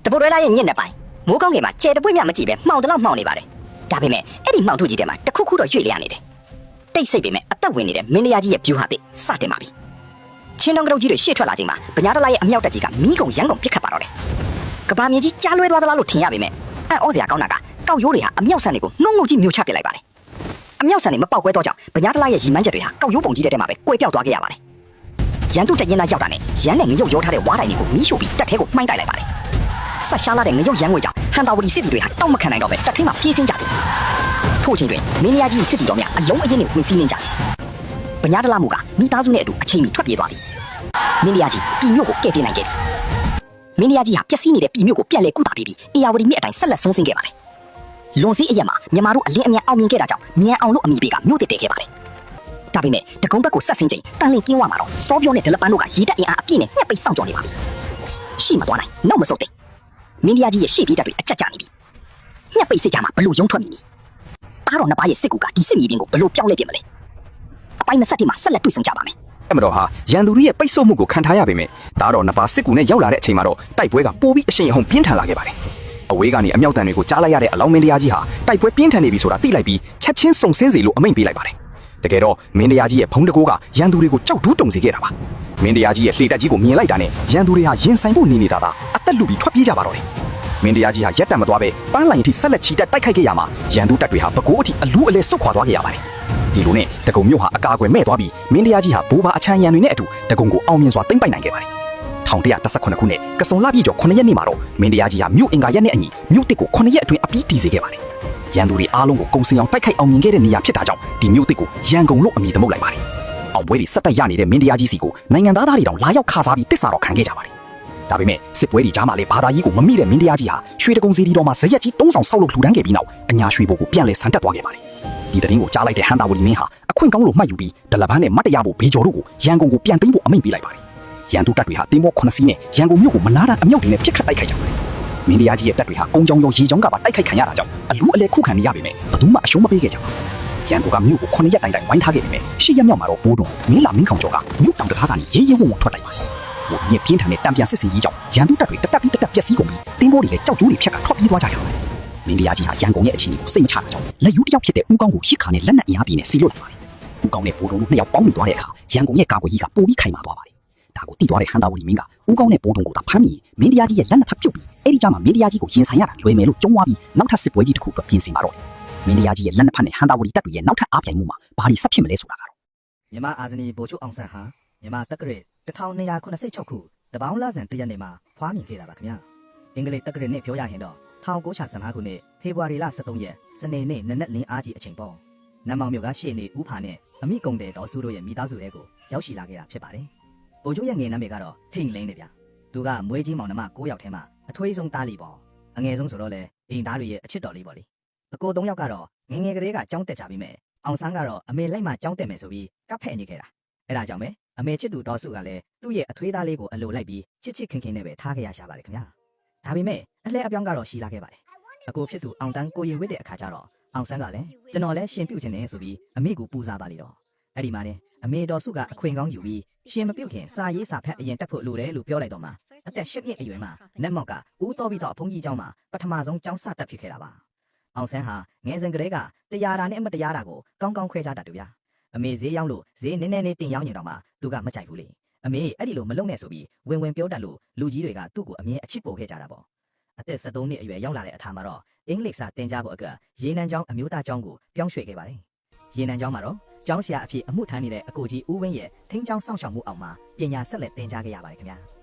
တပုတ်ရဲလာရဲ့ညစ်နေပိုင်မိုးကောင်းကင်မှာကျဲတပွေ့မြမကြည့်ပဲမှောင်တလောက်မှောင်နေပါတယ်ဒါပေမဲ့အဲ့ဒီမှောင်ထုကြီးထဲမှာတခုခုတော့ရွေ့လျားနေတယ်တိတ်ဆိတ်ပေမဲ့အသက်ဝင်နေတဲ့မင်းတရားကြီးရဲ့ဗျူဟာသစ်စတင်ပါပြီချင်းတောင်ကတုတ်ကြီးတွေရှေ့ထွက်လာချိန်မှာဗညာတလာရဲ့အမြောက်တက်ကြီးကမီးကုံရမ်းကုံပစ်ခတ်ပါတော့တယ်ကဘာမြေကြီးကြားလွဲသွားသလားလို့ထင်ရပေမဲ့အံ့ဩစရာကောင်းတာကကောက်ရိုးတွေဟာအမြောက်ဆန်တွေကိုနှုံငုံကြီးမျိုးချပစ်လိုက်ပါတယ်အမြောက်ဆန်တွေမပေါက်ကွဲတော့ကြောင့်ဗညာတလာရဲ့ရီမန်းချက်တွေဟာကောက်ရိုးပုံကြီးတဲ့ထဲမှာပဲကွဲပြောက်သွားခဲ့ရပါတယ်ရန်သူတက်ရင်သားရောက်တာနဲ့ရန်နဲ့ငရုတ်ရောထားတဲ့ဝါးတိုင်တွေကိုမီးရှို့ပြီးတက်ထဲကိုမှိုင်းတိုက်လိုက်ပါတယ်ဆက်ရှားလာတဲ့ငရုတ်ရန်ငွေကြောင့်ဟန်တာဝတီစစ်တီတွေဟာတောက်မခံနိုင်တော့ပဲတက်ထဲမှာပြေးဆင်းကြတယ်ထို့ချိန်တွင်မင်းရကြီးစစ်တီတော်များအလုံးအရင်နဲ့ဝင်စီးနေကြတယ်ဗညာတလာမှုကမိသားစုနဲ့အတူအချိန်မီထွက်ပြေးသွားပြီမင်းရကြီးပြည်မြို့ကိုကဲ့တင်နိုင်ခဲ့ပြီမင်းရကြီးဟာပျက်စီးနေတဲ့ပြည်မြို့ကိုပြန်လဲကုသပေးပြီးအေယာဝတီမြစ်အတိုင်းဆက်လက်ဆုံးဆင်းခဲ့ပါတယ်လွန်စည်းအရက်မှာမြန်မာတို့အလင်းအမြန်အောင်မြင်ခဲ့တာကြောင့်မြန်အောင်လို့အမိပေးကမြို့တစ်တဲခဲ့ပါတယ်ဒါပေမဲ့တကုံးဘက်ကိုဆက်ဆင်းချိန်တန်လင်းကင်းဝမှာတော့စောပြောနဲ့ဒလပန်းတို့ကရေတက်အင်အားအပြည့်နဲ့ညှက်ပိတ်စောင့်ကြော်နေပါပြီရှိမသွားနိုင်နောက်မဆုတ်တဲ့မင်းရကြီးရဲ့ရှေ့ပြေးတက်တွေအကြက်ကြနေပြီညှက်ပိတ်စစ်ကြမှာဘလို့ရုံထွက်မိပြီအားတော်နှစ်ပါးရဲ့စစ်ကူကဒီစစ်မြေပြင်ကိုဘလို့ပြောင်းလဲပြစ်မလဲအပိုင်း20တိမှာဆက်လက်တွေ့ဆုံကြပါမယ်အဲ့မတော်ဟာရန်သူတို့ရဲ့ပိတ်ဆို့မှုကိုခံထားရပေမဲ့ဒါတော့နှစ်ပါးစစ်ကူနဲ့ရောက်လာတဲ့အချိန်မှာတော့တိုက်ပွဲကပိုပြီးအရှိန်အဟုန်ပြင်းထန်လာခဲ့ပါတယ်အဝေးကနေအမြောက်တန်တွေကိုကြားလိုက်ရတဲ့အလောင်းမင်းတရားကြီးဟာတိုက်ပွဲပြင်းထန်နေပြီဆိုတာသိလိုက်ပြီးချက်ချင်းစုံစင်းစီလို့အမိန့်ပေးလိုက်ပါတယ်တကယ်တော့မင်းတရားကြီးရဲ့ဘုံတကိုးကရန်သူတွေကိုကြောက်တူးတုံစေခဲ့တာပါမင်းတရားကြီးရဲ့လှေတက်ကြီးကိုမြင်လိုက်တာနဲ့ရန်သူတွေဟာရင်ဆိုင်ဖို့နေနေတာသာအသက်လူပြီးထွက်ပြေးကြပါတော့တယ်မင်းတရားကြီးဟာရက်တက်မသွားပဲပန်းလိုင်အထိဆက်လက်ချီတက်တိုက်ခိုက်ခဲ့ရမှာရန်သူတပ်တွေဟာပဲကိုးအထိအလူးအလဲဆုတ်ခွာသွားခဲ့ရပါတယ်ဒီလိုနဲ့တကုံမြို့ဟာအကာအကွယ်မဲ့သွားပြီးမင်းတရားကြီးဟာဘိုးဘအချမ်းရံတွေနဲ့အတူတကုံကိုအောင်မြင်စွာသိမ်းပိုက်နိုင်ခဲ့ပါတယ်1118ခုနှစ်ကစုံလပြည့်ကျော်9ရက်နေ့မှာတော့မင်းတရားကြီးဟာမြို့အင်္ဂါရက်နဲ့အညီမြို့တစ်ကို9ရက်အတွင်းအပြီးတည်စေခဲ့ပါတယ်ရန်သူတွေအားလုံးကိုကုံစင်အောင်တိုက်ခိုက်အောင်မြင်ခဲ့တဲ့နေရာဖြစ်တာကြောင့်ဒီမြို့တစ်ကိုရန်ကုန်လို့အမည်သမုတ်လိုက်ပါတယ်အောင်ပွဲတွေဆက်တိုက်ရနေတဲ့မင်းတရားကြီးစီကိုနိုင်ငံသားတွေတောင်လာရောက်ခါစားပြီးတစ္ဆာတော်ခံခဲ့ကြပါတယ်ဒါပေမဲ့စစ်ပွဲတွေကြားမှာလည်းဘာသာရေးကိုမမိတဲ့မင်းတရားကြီးဟာရွှေတကုံစီတီတော်မှာဇရက်ကြီး3ဆောင်ဆောက်လုပ်လှူဒန်းခဲ့ပြီးနောက်အညာရွှေဘိုးကိုပြန်လဲဆန်တက်သွားခဲ့ပါတယ်ဒီသတင်းကိုကြားလိုက်တဲ့ဟန်တာဝတီမင်းဟာအခွင့်ကောင်းလို့မှတ်ယူပြီးဒလပန်းနဲ့မတ်တရဖို့ဘေကျော်တို့ကိုရန်ကုန်ကိုပြန်သိမ်းဖို့အမိန့်ပေးလိုက်ပါတယ်ရန်သူတပ်တွေဟာတင်းမော9စီးနဲ့ရန်ကုန်မြို့ကိုမနာတမ်းအမြောက်တွေနဲ့ပစ်ခတ်တိုက်ခိုက်ကြပါတယ်မင်းတရားကြီးရဲ့တပ်တွေဟာကုန်းကြောင်ရောရေကြောင်ကပါတိုက်ခိုက်ခံရတာကြောင့်အလူးအလဲခုခံနေရပေမဲ့ဘယ်သူမှအရှုံးမပေးခဲ့ကြပါဘူးရန်သူကမြို့ကို9ရက်တိုင်တိုင်ဝိုင်းထားခဲ့ပေမဲ့ရှေ့ရက်မြောက်မှာတော့ဘိုးတော်မင်းလာမင်းခေါင်ကျော်ကမြို့တောင်တကားကနေရေရဲဝုံဝုံထွက်တိုက်ပါတယ်ဟိုမြင့်ပြင်းထန်တဲ့တံပြန်စစ်စင်ကြီးကြောင့်ရန်သူတပ်တွေတက်ပြီးတက်ပျက်စီးကုန်ပြီးတင်းမောတွေလည်းကြောက်ကြိုးတွေဖြတ်ကထွက်ပြေးသွားကြရပါတယ်မင်းတရားကြီးဟာရန်ကုန်ရဲ့အခြေအနေကိုစိတ်မချတာကြောင့်လက်ယူတစ်ယောက်ဖြစ်တဲ့ဦးကောင်းကိုရစ်ခါနဲ့လက်နက်အင်အားပြင်းနဲ့စီလွတ်လိုက်ပါတယ်ဦးကောင်းနဲ့ဘိုးတော်တို့နှစ်ယောက်ပေါင်းမိသွားတဲ့အခါရန်ကုန်ရဲ့ကာကွယ်ရေးကပိုပြီးခိုင်မာသွားပါတယ်ဒါကိုသိသွားတဲ့ဟန်တာဝတီမင်းကဦးကောင်းနဲ့ဘိုးတော်ကိုသာဖမ်းမိမင်းတရားကြီးရဲ့လက်နက်ဖက်ပြုတ်ပြီးအဲ့ဒီကြမှာမင်းတရားကြီးကိုရင်ဆိုင်ရတာလွယ်မယ်လို့ကြုံသွားပြီးနောက်ထပ်စစ်ပွဲကြီးတစ်ခုအတွက်ပြင်ဆင်ပါတော့မင်းတရားကြီးရဲ့လက်နက်ဖက်နဲ့ဟန်တာဝတီတပ်တွေရဲ့နောက်ထပ်အားပြိုင်မှုမှာဘာတွေဆက်ဖြစ်မလဲဆိုတာကတော့မြန်မာအာဇနီဗိုလ်ချုပ်အောင်ဆန်းဟာမြန်မာတက္ကရာ1286ခုတပေါင်းလဆန်တရက်နေ့မှာဖွားမြင်ခဲ့တာပါခင်ဗျာအင်္ဂလိပ်တက္ကရာနဲ့ပြောရရင်တော့1915ခုနှစ်ဖေဖော်ဝါရီလ23ရက်စနေနေ့နနက်လင်းအားကြီးအချိန်ပေါ့နမ်မောင်မြို့ကရှေ့နေဦးဖာနဲ့အမိကုံတဲ့တော်စုတို့ရဲ့မိသားစုတွေကိုရောက်ရှိလာခဲ့တာဖြစ်ပါတယ်ဗိုလ်ချုပ်ရဲ့ငယ်နာမည်ကတော့ထိန်လင်းတယ်ဗျသူကမွေးကြီးမောင်နှမ9ယောက်ထဲမှာအထွေးဆုံးသားလေးပေါ့အငယ်ဆုံးဆိုတော့လေအိမ်သားတွေရဲ့အချစ်တော်လေးပေါ့လေအကို3ယောက်ကတော့ငငယ်ကလေးကကြောင်းတက်ကြပြီးမဲ့အောင်ဆန်းကတော့အမေလိုက်မှကြောင်းတက်မယ်ဆိုပြီးကပ်ဖက်နေခဲ့တာအဲ့ဒါကြောင့်ပဲအမေချစ်သူတော်စုကလည်းသူ့ရဲ့အထွေးသားလေးကိုအလိုလိုက်ပြီးချစ်ခင်နဲ့ပဲထားခဲ့ရရှာပါတယ်ခင်ဗျာဒါပေမဲ့အလှအပြောင်းကတော့ရှိလာခဲ့ပါတယ်အကိုဖြစ်သူအောင်တန်းကိုရင်ဝစ်တဲ့အခါကျတော့အောင်ဆန်းကလည်းကျွန်တော်လည်းရှင်ပြုတ်ခြင်းနဲ့ဆိုပြီးအမေကိုပူစားပါလေတော့အဲ့ဒီမှာねအမေတော်စုကအခွင့်ကောင်းယူပြီးရှင်မပြုတ်ခင်စာရေးစာဖတ်အရင်တက်ဖို့လိုတယ်လို့ပြောလိုက်တော့မှအသက်10နှစ်အရွယ်မှာနတ်မောက်ကဦးတော်ပြီးတော့အဖုံးကြီးเจ้าမှာပထမဆုံးကျောင်းစတက်ဖြစ်ခဲ့တာပါအောင်ဆန်းဟာငယ်စဉ်ကတည်းကတရားတာနဲ့မတရားတာကိုကောင်းကောင်းခွဲခြားတတ်တူဗျာအမေဈေးရောက်လို့ဈေးနည်းနည်းလေးတင်ရောက်နေတော့မှသူကမကြိုက်ဘူးလေအမေအဲ့ဒီလိုမလုပ်နဲ့ဆိုပြီးဝင်ပြောတတ်လို့လူကြီးတွေကသူ့ကိုအမြဲအချစ်ပို့ခဲ့ကြတာပေါ့အသက်73နှစ်အရွယ်ရောက်လာတဲ့အခါမှာတော့အင်္ဂလိပ်စာသင်ကြားဖို့အတွက်ရေနံကျောင်းအမျိုးသားကျောင်းကိုပြောင်းရွှေ့ခဲ့ပါတယ်ရေနံကျောင်းမှာတော့ကျောင်းဆရာအဖြစ်အမှုထမ်းနေတဲ့အကိုကြီးဦးဝင်းရဲ့ထိန်းကျောင်းစောင့်ရှောက်မှုအောက်မှာပညာဆက်လက်သင်ကြားခဲ့ရပါတယ်ခင်ဗျာ